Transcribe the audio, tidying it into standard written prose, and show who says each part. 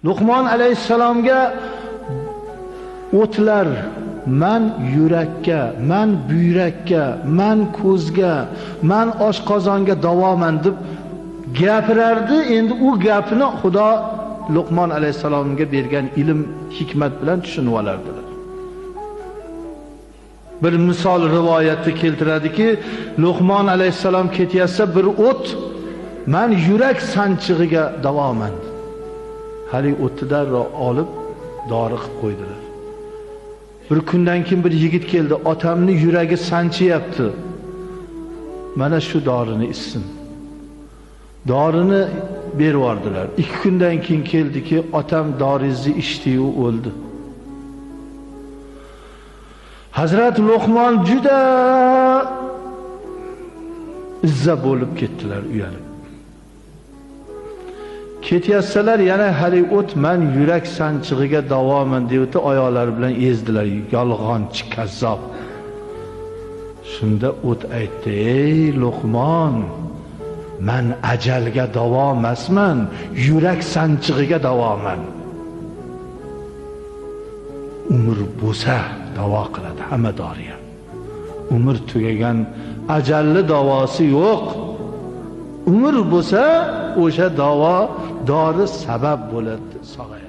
Speaker 1: Luqmon alayhissalomga o'tlar man yurakka, man buyrakka, man ko'zga, man oshqozonga davoman deb gapirardi. Endi u gapini Xudo Luqmon alayhissalomga bergan ilm, hikmat bilan tushunib olardilar. Bir misol rivoyatda keltiradiki, Luqmon alayhissalom ketayotsa bir o't man yurak sanchig'iga davoman. Hali o'tni darrov olib dori qilib qo'ydilar. Bir kundan keyin bir yigit keldi, otamni yuragi sanchyapti. Mana shu dorini ichsin. Dorini berib yubordilar. 2 kundan keyin keldiki, otam doringizni ichdi-yu o'ldi. Hazrat Luqmon juda izza bo'lib ketdilar, uyalib. Ketayotsalar yana hali o't man yurak sanchig'iga davoman deb oyoqlari bilan ezdilar. Yolg'onchi, kazzob. Shunda o't aytdi: "Ey Luqmon, man ajalga davo emasman, yurak sanchig'iga davoman. Umr bo'lsa davo qiladi hamma dori ham. Umr tugagan ajalli davosi yo'q. Umr bo'lsa o'sha davo dori sabab bo'ladi, sog'ayadi."